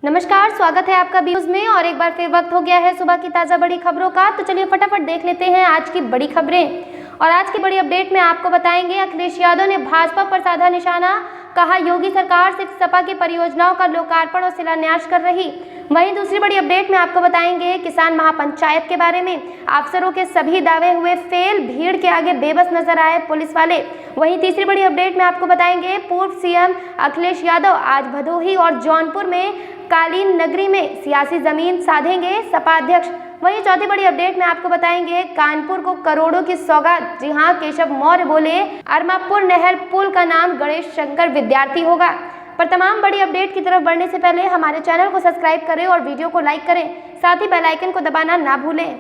नमस्कार, स्वागत है आपका न्यूज में। और एक बार फिर वक्त हो गया है सुबह की ताज़ा बड़ी खबरों का। तो चलिए फटाफट देख लेते हैं आज की बड़ी खबरें। और आज की बड़ी अपडेट में आपको बताएंगे, अखिलेश यादव ने भाजपा पर साधा निशाना, कहा योगी सरकार सिर्फ सपा की परियोजनाओं का लोकार्पण और शिलान्यास कर रही। वहीं दूसरी बड़ी अपडेट में आपको बताएंगे किसान महापंचायत के बारे में, अफसरों के सभी दावे हुए फेल, भीड़ के आगे बेबस नजर आए पुलिस वाले। वहीं तीसरी बड़ी अपडेट में आपको बताएंगे, पूर्व सीएम अखिलेश यादव आज भदोही और जौनपुर में कालीन नगरी में सियासी जमीन साधेंगे सपा अध्यक्ष। वहीं चौथी बड़ी अपडेट में आपको बताएंगे, कानपुर को करोड़ों की सौगात। जी हां, केशव मौर्य बोले अरमापुर नहर पुल का नाम गणेश शंकर विद्यार्थी होगा। पर तमाम बड़ी अपडेट की तरफ बढ़ने से पहले हमारे चैनल को सब्सक्राइब करें और वीडियो को लाइक करें, साथ ही बेल आइकन को दबाना ना भूलें।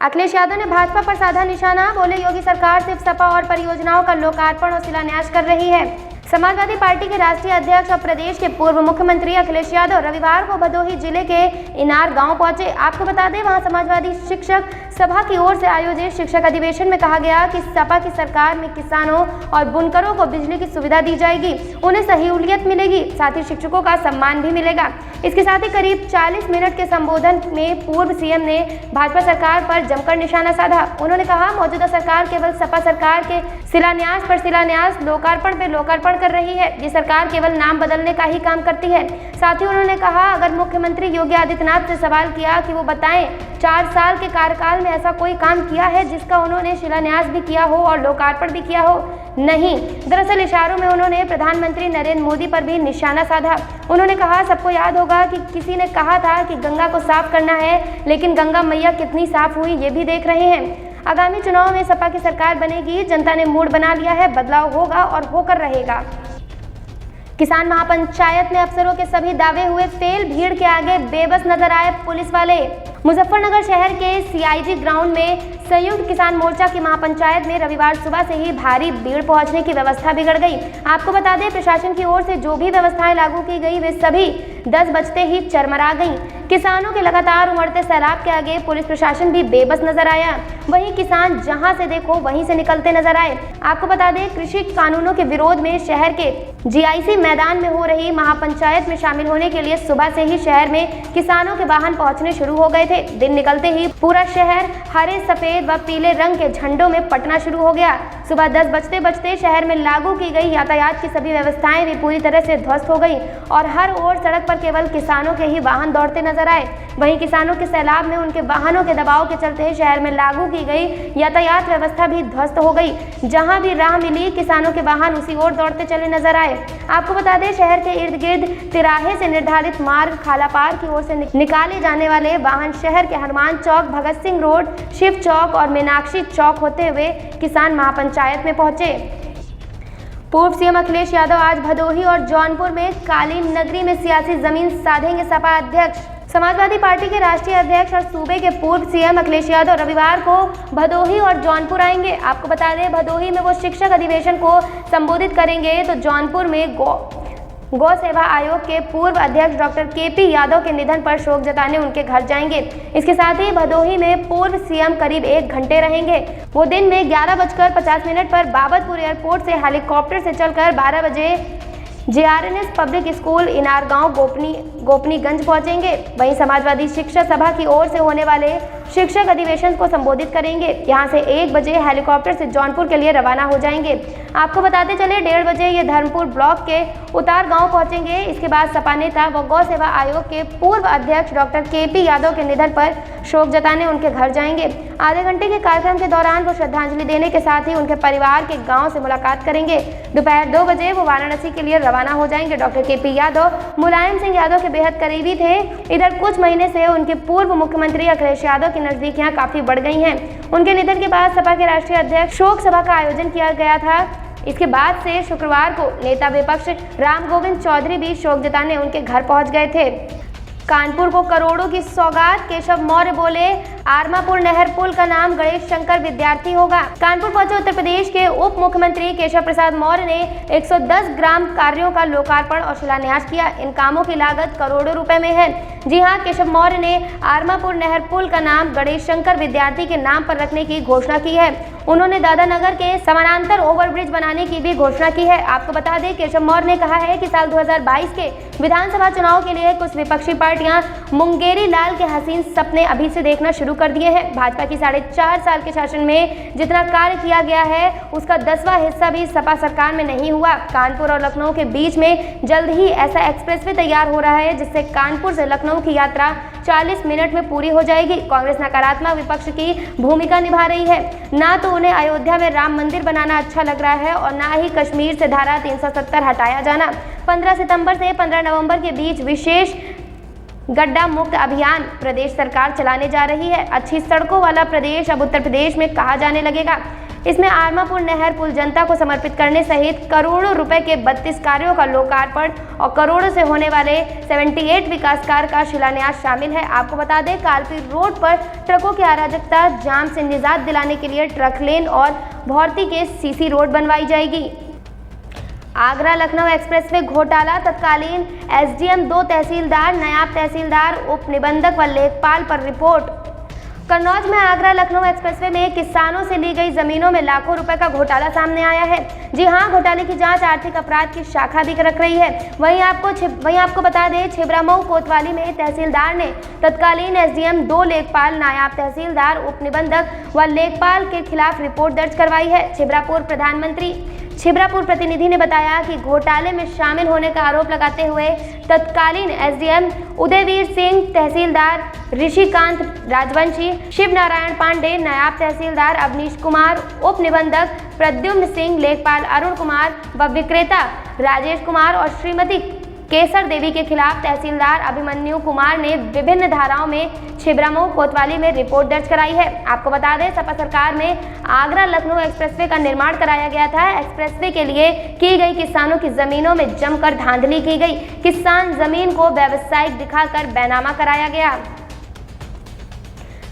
अखिलेश यादव ने भाजपा पर साधा निशाना, बोले योगी सरकार सिर्फ सपा और परियोजनाओं का लोकार्पण और शिलान्यास कर रही है। समाजवादी पार्टी के राष्ट्रीय अध्यक्ष और प्रदेश के पूर्व मुख्यमंत्री अखिलेश यादव रविवार को भदोही जिले के इनार गांव पहुंचे। आपको बता दें, वहां समाजवादी शिक्षक सभा की ओर से आयोजित शिक्षक अधिवेशन में कहा गया कि सपा की सरकार में किसानों और बुनकरों को बिजली की सुविधा दी जाएगी, उन्हें सहूलियत मिलेगी, साथ ही शिक्षकों का सम्मान भी मिलेगा। इसके साथ ही करीब 40 मिनट के संबोधन में पूर्व सीएम ने भाजपा सरकार पर जमकर निशाना साधा। उन्होंने कहा, मौजूदा सरकार केवल सपा सरकार के शिलान्यास पर शिलान्यास, लोकार्पण पे लोकार्पण कर रही है। ये सरकार केवल नाम बदलने का ही काम करती है। साथ ही उन्होंने कहा, अगर मुख्यमंत्री योगी आदित्यनाथ से सवाल किया कि वो बताएं 4 साल के कार्यकाल में ऐसा कोई काम किया है जिसका उन्होंने शिलान्यास भी किया हो और लोकार्पण भी किया हो, नहीं। दरअसल इशारों में उन्होंने प्रधानमंत्री नरेंद्र मोदी पर भी निशाना साधा। उन्होंने कहा, सबको याद होगा कि किसी ने कहा था कि गंगा को साफ करना है, लेकिन गंगा मैया कितनी साफ हुई ये भी देख रहे हैं। आगामी चुनाव में सपा की सरकार बनेगी, जनता ने मूड बना लिया है, बदलाव होगा और होकर रहेगा। किसान महापंचायत में अफसरों के सभी दावे हुए फेल, भीड़ के आगे बेबस नजर आए पुलिस वाले। मुजफ्फरनगर शहर के सीआईजी ग्राउंड में संयुक्त किसान मोर्चा की महापंचायत में रविवार सुबह से ही भारी भीड़ पहुंचने की व्यवस्था बिगड़ गई। आपको बता दें, प्रशासन की ओर से जो भी व्यवस्थाएं लागू की गई वे सभी 10 बजते ही चरमरा गईं। किसानों के लगातार उमड़ते सैलाब के आगे पुलिस प्रशासन भी बेबस नजर आया। वहीं किसान जहां से देखो वहीं से निकलते नजर आए। आपको बता दें, कृषि कानूनों के विरोध में शहर के जीआईसी मैदान में हो रही महापंचायत में शामिल होने के लिए सुबह से ही शहर में किसानों के वाहन पहुंचने शुरू हो गए थे। दिन निकलते ही पूरा शहर हरे, सफेद व पीले रंग के झंडों में पटना शुरू हो गया। सुबह 10 बजते शहर में लागू की गई यातायात की सभी व्यवस्थाएं भी पूरी तरह से ध्वस्त हो गई और हर ओर सड़क पर केवल किसानों के ही वाहन दौड़ते नजर आए। वहीं किसानों के सैलाब में उनके वाहनों के दबाव के चलते शहर में लागू की गई यातायात व्यवस्था भी ध्वस्त हो गई। जहां भी राह मिली, किसानों के वाहन उसी ओर दौड़ते चले नजर आए। आपको बता दें, शहर के इर्द गिर्द तिराहे से निर्धारित मार्ग खालापार की ओर से निकाले जाने वाले वाहन शहर के हनुमान चौक, भगत सिंह रोड, शिव चौक और मीनाक्षी चौक होते हुए किसान महापंचायत में पहुंचे। पूर्व सीएम अखिलेश यादव आज भदोही और जौनपुर में कालीन नगरी में सियासी जमीन साधेंगे सपा अध्यक्ष। समाजवादी पार्टी के राष्ट्रीय अध्यक्ष और सूबे के पूर्व सीएम अखिलेश यादव रविवार को भदोही और जौनपुर आएंगे। आपको बता दें, भदोही में वो शिक्षक अधिवेशन को संबोधित करेंगे तो जौनपुर में गौ सेवा आयोग के पूर्व अध्यक्ष डॉक्टर केपी यादव के निधन पर शोक जताने उनके घर जाएंगे। इसके साथ ही भदोही में पूर्व सीएम करीब 1 घंटे रहेंगे। वो दिन में 11:50 पर बाबतपुर एयरपोर्ट से हेलीकॉप्टर से चलकर 12 बजे जेआरएनएस पब्लिक स्कूल इनार गांव गोपनीगंज पहुंचेंगे। वहीं समाजवादी शिक्षक सभा की ओर से होने वाले शिक्षक अधिवेशन को संबोधित करेंगे। यहां से 1 बजे हेलीकॉप्टर से जौनपुर के लिए रवाना हो जाएंगे। आपको बताते चले, 1:30 बजे ये धर्मपुर ब्लॉक के उतार गांव पहुंचेंगे। इसके बाद सपा नेता व गौ सेवा आयोग के पूर्व अध्यक्ष डॉक्टर केपी यादव के निधन पर शोक जताने उनके घर जाएंगे। आधे घंटे के कार्यक्रम के दौरान वो श्रद्धांजलि देने के साथ ही उनके परिवार के गाँव से मुलाकात करेंगे। दोपहर 2 बजे वो वाराणसी के लिए रवाना हो जाएंगे। डॉक्टर केपी यादव मुलायम सिंह यादव के बेहद करीबी थे। इधर कुछ महीने से उनके पूर्व मुख्यमंत्री अखिलेश यादव की नजदीकियां काफी बढ़ गई हैं। उनके निधन के बाद सपा के राष्ट्रीय अध्यक्ष शोक सभा का आयोजन किया गया था। इसके बाद से शुक्रवार को नेता विपक्ष राम गोविंद चौधरी भी शोक जताने उनके घर पहुंच गए थे। कानपुर को करोड़ों की सौगात, केशव मौर्य बोले आरमापुर नहर पुल का नाम गणेश शंकर विद्यार्थी होगा। कानपुर पहुंचे उत्तर प्रदेश के उप मुख्यमंत्री केशव प्रसाद मौर्य ने 110 ग्राम कार्यों का लोकार्पण और शिलान्यास किया। इन कामों की लागत करोड़ों रुपए में है। जी हां, केशव मौर्य ने आरमापुर नहर पुल का नाम गणेश शंकर विद्यार्थी के नाम पर रखने की घोषणा की है। उन्होंने दादानगर के समानांतर ओवरब्रिज बनाने की भी घोषणा की है। आपको बता दें केशव मौर्य ने कहा है कि साल 2022 के विधानसभा चुनाव के लिए कुछ विपक्षी पार्टियां मुंगेरी लाल के हसीन सपने अभी से देखना शुरू कर दिए हैं। भाजपा की 4.5 साल के शासन में जितना कार्य किया गया है उसका 10वां हिस्सा भी सपा सरकार में नहीं हुआ। कानपुर और लखनऊ के बीच में जल्द ही ऐसा एक्सप्रेसवे तैयार हो रहा है जिससे कानपुर से लखनऊ की यात्रा 40 मिनट में पूरी हो जाएगी। कांग्रेस नकारात्मक विपक्ष की भूमिका निभा रही है। ना तो उन्हें अयोध्या में राम मंदिर बनाना अच्छा लग रहा है और ना ही कश्मीर से धारा 370 हटाया जाना। 15 सितंबर से 15 नवंबर के बीच विशेष गड्ढा मुक्त अभियान प्रदेश सरकार चलाने जा रही है। अच्छी सड़कों वाला प्रदेश अब उत्तर प्रदेश में कहा जाने लगेगा। इसमें आरमापुर नहर पुल जनता को समर्पित करने सहित करोड़ों रुपए के 32 कार्यों का लोकार्पण और करोड़ों से होने वाले 78 विकास कार्य का शिलान्यास शामिल है। आपको बता दें कालपी रोड पर ट्रकों की अराजकता जाम से निजात दिलाने के लिए ट्रक लेन और भौरती के सीसी रोड बनवाई जाएगी। आगरा लखनऊ एक्सप्रेसवे घोटाला, तत्कालीन एसडीएम, 2 तहसीलदार, नायब तहसीलदार, उप निबंधक व लेखपाल पर रिपोर्ट। कन्नौज में आगरा लखनऊ एक्सप्रेसवे में किसानों से ली गई जमीनों में लाखों रुपए का घोटाला सामने आया है। जी हां, घोटाले की जांच आर्थिक अपराध की शाखा भी रख रही है। वहीं आपको बता दें छिबरामऊ कोतवाली में तहसीलदार ने तत्कालीन एसडीएम, 2 लेखपाल, नायब तहसीलदार, उप निबंधक व लेखपाल के खिलाफ रिपोर्ट दर्ज करवाई है। छिबरापुर प्रतिनिधि ने बताया कि घोटाले में शामिल होने का आरोप लगाते हुए तत्कालीन एसडीएम उदयवीर सिंह, तहसीलदार ऋषिकांत राजवंशी, शिव नारायण पांडे, नायब तहसीलदार अवनीश कुमार, उप निबंधक प्रद्युम्न सिंह, लेखपाल अरुण कुमार व विक्रेता राजेश कुमार और श्रीमती केसर देवी के खिलाफ तहसीलदार अभिमन्यु कुमार ने विभिन्न धाराओं में छिबरामऊ कोतवाली में रिपोर्ट दर्ज कराई है। आपको बता दें सपा सरकार में आगरा लखनऊ एक्सप्रेसवे का निर्माण कराया गया था। एक्सप्रेसवे के लिए की गई किसानों की जमीनों में जमकर धांधली की गई। किसान जमीन को व्यावसायिक दिखाकर बैनामा कराया गया।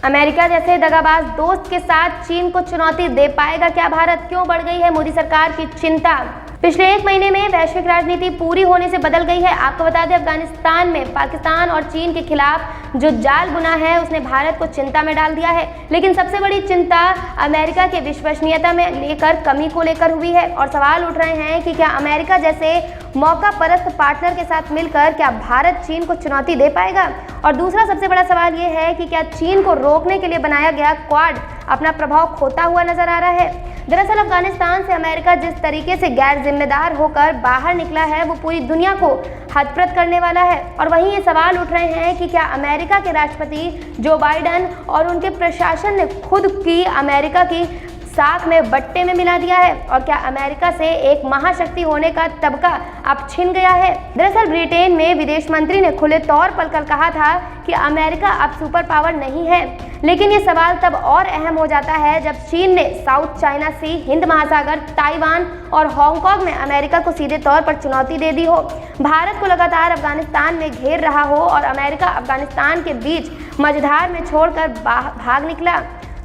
अमेरिका जैसे दगाबाज दोस्त के साथ चीन को चुनौती दे पाएगा क्या भारत? क्यों बढ़ गई है मोदी सरकार की चिंता? पिछले 1 महीने में वैश्विक राजनीति पूरी होने से बदल गई है। आपको बता दें अफगानिस्तान में पाकिस्तान और चीन के खिलाफ जो जाल बुना है उसने भारत को चिंता में डाल दिया है। लेकिन सबसे बड़ी चिंता अमेरिका के विश्वसनीयता में कमी को लेकर हुई है और सवाल उठ रहे हैं कि क्या अमेरिका जैसे मौका परस्त पार्टनर के साथ मिलकर क्या भारत चीन को चुनौती दे पाएगा? और दूसरा सबसे बड़ा सवाल ये है कि क्या चीन को रोकने के लिए बनाया गया क्वाड अपना प्रभाव खोता हुआ नजर आ रहा है? दरअसल अफगानिस्तान से अमेरिका जिस तरीके से गैर जिम्मेदार होकर बाहर निकला है वो पूरी दुनिया को हतप्रत करने वाला है। और वहीं ये सवाल उठ रहे हैं कि क्या अमेरिका के राष्ट्रपति जो बाइडेन और उनके प्रशासन ने खुद की अमेरिका की साख में बट्टे में मिला दिया है और क्या अमेरिका से एक महाशक्ति होने का तबका अब छिन गया है? दरअसल ब्रिटेन में विदेश मंत्री ने खुले तौर पर कल कहा था कि अमेरिका अब सुपर पावर नहीं है। लेकिन ये सवाल तब और अहम हो जाता है जब चीन ने साउथ चाइना सी, हिंद महासागर, ताइवान और हांगकांग में अमेरिका को सीधे तौर पर चुनौती दे दी हो, भारत को लगातार अफगानिस्तान में घेर रहा हो और अमेरिका अफगानिस्तान के बीच मझधार में छोड़कर भाग निकला।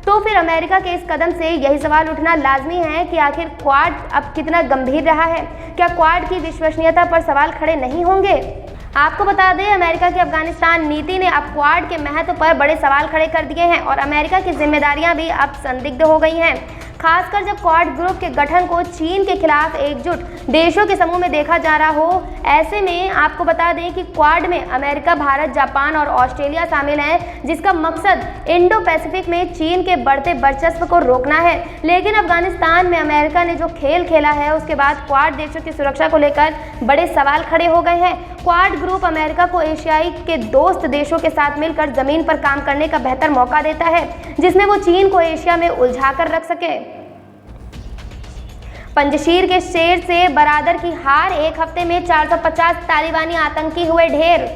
तो फिर अमेरिका के इस कदम से यही सवाल उठना लाजमी है कि आखिर क्वाड अब कितना गंभीर रहा है? क्या क्वाड की विश्वसनीयता पर सवाल खड़े नहीं होंगे? आपको बता दें अमेरिका की अफगानिस्तान नीति ने अब क्वाड के महत्व पर बड़े सवाल खड़े कर दिए हैं और अमेरिका की जिम्मेदारियां भी अब संदिग्ध हो गई हैं। खासकर जब क्वाड ग्रुप के गठन को चीन के खिलाफ एकजुट देशों के समूह में देखा जा रहा हो। ऐसे में आपको बता दें कि क्वाड में अमेरिका, भारत, जापान और ऑस्ट्रेलिया शामिल हैं, जिसका मकसद इंडो पैसिफिक में चीन के बढ़ते वर्चस्व को रोकना है। लेकिन अफगानिस्तान में अमेरिका ने जो खेल खेला है उसके बाद क्वाड देशों की सुरक्षा को लेकर बड़े सवाल खड़े हो गए हैं। क्वाड ग्रुप अमेरिका को एशियाई के दोस्त देशों के साथ मिलकर जमीन पर काम करने का बेहतर मौका देता है जिसमें वो चीन को एशिया में उलझा कर रख सके। पंजशीर के शेर से बरादर की हार, 1 हफ्ते में 450 तालिबानी आतंकी हुए ढेर।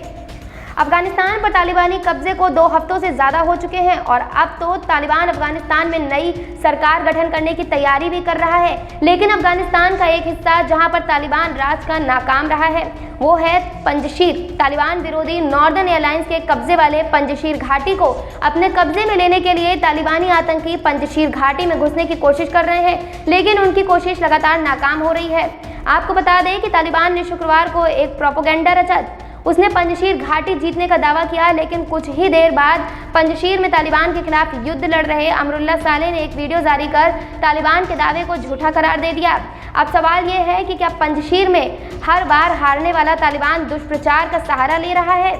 अफगानिस्तान पर तालिबानी कब्जे को 2 हफ्तों से ज़्यादा हो चुके हैं और अब तो तालिबान अफगानिस्तान में नई सरकार गठन करने की तैयारी भी कर रहा है। लेकिन अफगानिस्तान का एक हिस्सा जहां पर तालिबान राज का नाकाम रहा है वो है पंजशीर। तालिबान विरोधी नॉर्दर्न एलायंस के कब्जे वाले पंजशीर घाटी को अपने कब्जे में लेने के लिए तालिबानी आतंकी पंजशीर घाटी में घुसने की कोशिश कर रहे हैं, लेकिन उनकी कोशिश लगातार नाकाम हो रही है। आपको बता दें कि तालिबान ने शुक्रवार को एक प्रोपेगेंडा रचा। उसने पंजशीर घाटी जीतने का दावा किया, लेकिन कुछ ही देर बाद पंजशीर में तालिबान के खिलाफ युद्ध लड़ रहे अमरुल्लाह सालेह ने एक वीडियो जारी कर तालिबान के दावे को झूठा करार दे दिया। अब सवाल ये है कि क्या पंजशीर में हर बार हारने वाला तालिबान दुष्प्रचार का सहारा ले रहा है?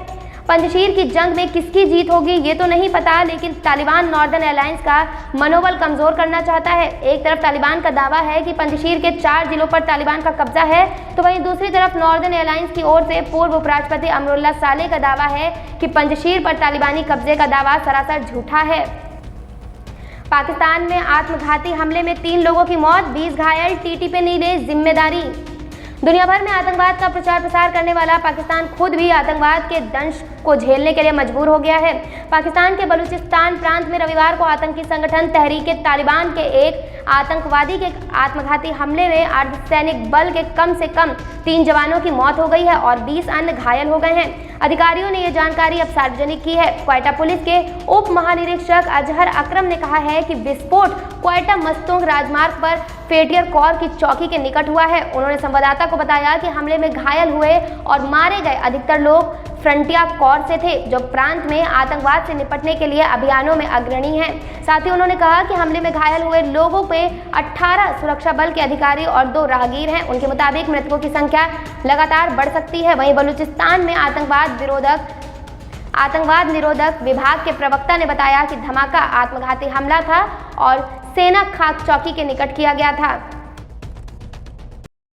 पंजशीर की जंग में किसकी जीत होगी ये तो नहीं पता, लेकिन तालिबान नॉर्दर्न अलायंस का मनोबल कमजोर करना चाहता है। एक तरफ तालिबान का दावा है कि पंजशीर के 4 जिलों पर तालिबान का कब्जा है, तो वहीं दूसरी तरफ नॉर्दर्न अलायंस की ओर से पूर्व उपराष्ट्रपति अमरुल्लाह सालेह का दावा है कि पंजशीर पर तालिबानी कब्जे का दावा सरासर झूठा है। पाकिस्तान में आत्मघाती हमले में 3 लोगों की मौत, 20 घायल, टीटी पे नहीं ले जिम्मेदारी। दुनिया भर में आतंकवाद का प्रचार प्रसार करने वाला पाकिस्तान खुद भी आतंकवाद के दंश को झेलने के लिए मजबूर हो गया है। पाकिस्तान के बलूचिस्तान प्रांत में रविवार को आतंकी संगठन तहरीक तालिबान के एक आतंकवादी के आत्मघाती हमले में अर्धसैनिक बल के कम से कम 3 जवानों की मौत हो गई है और 20 अन्य घायल हो गए हैं। अधिकारियों ने यह जानकारी अब सार्वजनिक की है। क्वेटा पुलिस के उप महानिरीक्षक अजहर अकरम ने कहा है कि विस्फोट क्वेटा मस्तोंग राजमार्ग पर फेटियर कौर की चौकी के निकट हुआ है। उन्होंने संवाददाता को बताया कि हमले में घायल हुए और मारे गए अधिकतर लोग फ्रंटियर कौर से थे, जो प्रांत में आतंकवाद से निपटने के लिए अभियानों में अग्रणी हैं। साथ ही उन्होंने कहा कि हमले में घायल हुए लोगों पे 18 सुरक्षा बल के अधिकारी और 2 राहगीर हैं। उनके मुताबिक मृतकों की संख्या लगातार बढ़ सकती है। वहीं बलूचिस्तान में आतंकवाद निरोधक विभाग के प्रवक्ता ने बताया कि धमाका आत्मघाती हमला था और सेना खाक चौकी के निकट किया गया था।